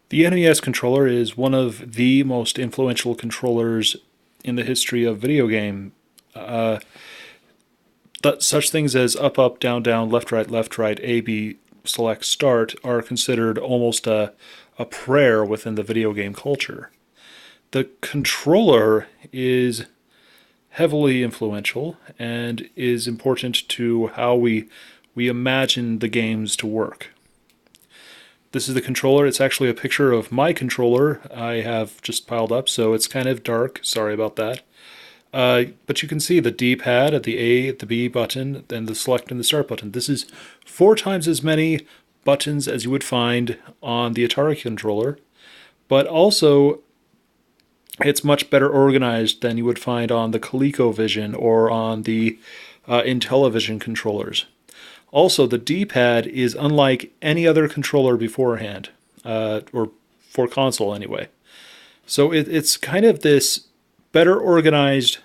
The NES controller is one of the most influential controllers in the history of video game. Uh, Such things as up, up, down, down, left, right, A, B, select, start are considered almost a prayer within the video game culture. The controller is heavily influential and is important to how we imagine the games to work. This is the controller. It's actually a picture of my controller I have just piled up, so it's kind of dark. Sorry about that. But you can see the D-pad, the A, the B button, then the select and the start button. This is 4 times as many buttons as you would find on the Atari controller, but also it's much better organized than you would find on the ColecoVision or on the Intellivision controllers. Also, the D-pad is unlike any other controller beforehand, or for console anyway. So it's kind of this better organized,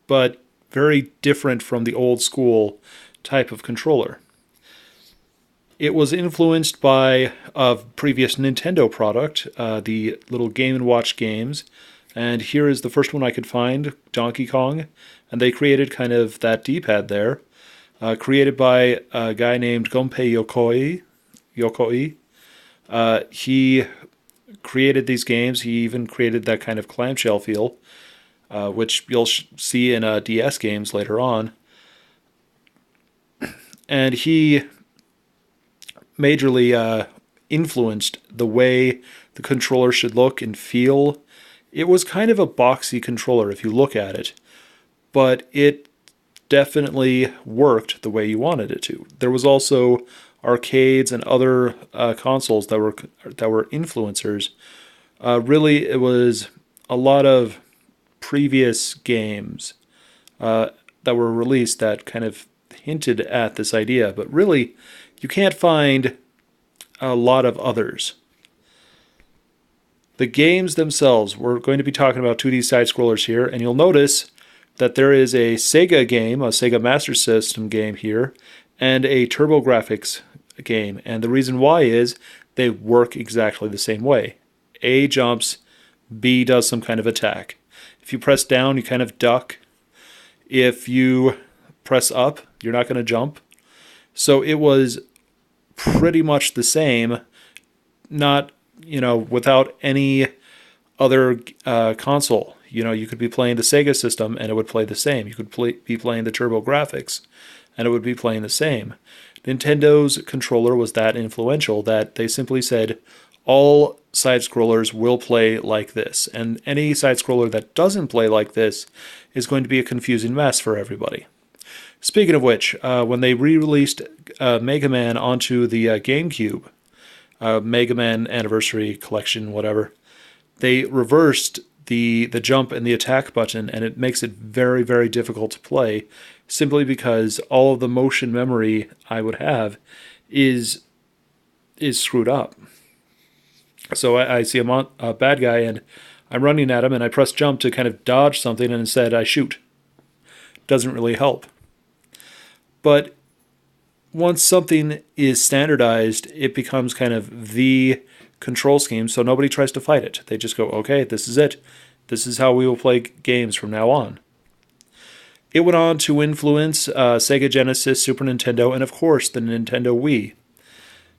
but very different from the old school type of controller. It was influenced by a previous Nintendo product, the little Game & Watch games, and here is the first one I could find, Donkey Kong, and they created kind of that D-pad there, created by a guy named Gunpei Yokoi. He created these games. He even created that kind of clamshell feel, which you'll see in DS games later on. And he majorly influenced the way the controller should look and feel. It was kind of a boxy controller if you look at it, but it definitely worked the way you wanted it to. There was also arcades and other consoles that were influencers. Really, it was a lot of previous games that were released that kind of hinted at this idea, but really, you can't find a lot of others. The games themselves, we're going to be talking about 2D side-scrollers here, and you'll notice that there is a Sega game, a Sega Master System game here, and a TurboGrafx game. And the reason why is they work exactly the same way. A jumps, B does some kind of attack. If you press down, you kind of duck. If you press up, you're not going to jump. So it was pretty much the same, not, without any other console. You could be playing the Sega system and it would play the same. You could be playing the TurboGrafx and it would be playing the same. Nintendo's controller was that influential that they simply said, all side-scrollers will play like this. And any side-scroller that doesn't play like this is going to be a confusing mess for everybody. Speaking of which, when they re-released Mega Man onto the GameCube, Mega Man Anniversary Collection, whatever, they reversed the jump and the attack button, and it makes it very, very difficult to play, simply because all of the motion memory I would have is screwed up. So I see a bad guy, and I'm running at him, and I press jump to kind of dodge something, and instead I shoot. Doesn't really help. But once something is standardized, it becomes kind of the control scheme, so nobody tries to fight it. They just go, okay, this is it. This is how we will play games from now on. It went on to influence Sega Genesis, Super Nintendo, and of course the Nintendo Wii.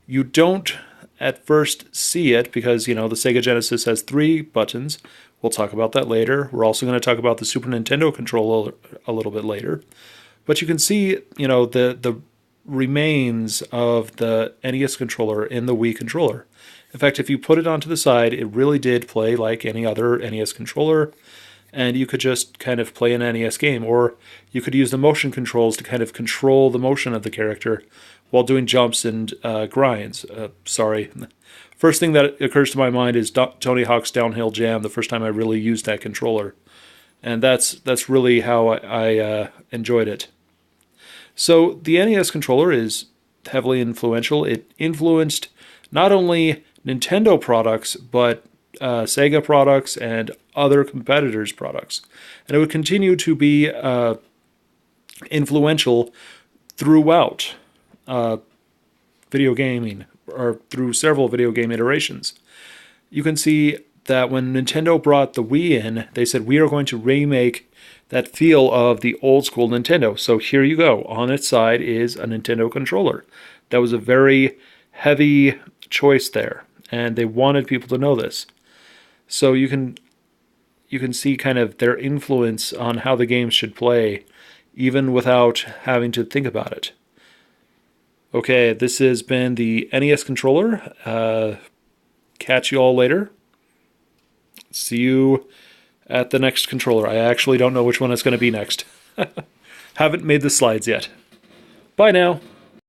You don't at first see it because, the Sega Genesis has 3 buttons. We'll talk about that later. We're also going to talk about the Super Nintendo controller a little bit later. But you can see, the remains of the NES controller in the Wii controller. In fact, if you put it onto the side, it really did play like any other NES controller, and you could just kind of play an NES game, or you could use the motion controls to kind of control the motion of the character while doing jumps and grinds. Sorry. First thing that occurs to my mind is Tony Hawk's Downhill Jam, the first time I really used that controller. And that's really how I enjoyed it. So the NES controller is heavily influential. It influenced not only Nintendo products, but Sega products and other competitors' products. And it would continue to be influential throughout video gaming, or through several video game iterations. you can see that when Nintendo brought the Wii in, they said, we are going to remake that feel of the old school Nintendo. So here you go. On its side is a Nintendo controller. That was a very heavy choice there, and they wanted people to know this. So you can see kind of their influence on how the games should play, even without having to think about it. Okay, this has been the NES Controller. Catch you all later. See you at the next controller. I actually don't know which one it's going to be next. Haven't made the slides yet. Bye now.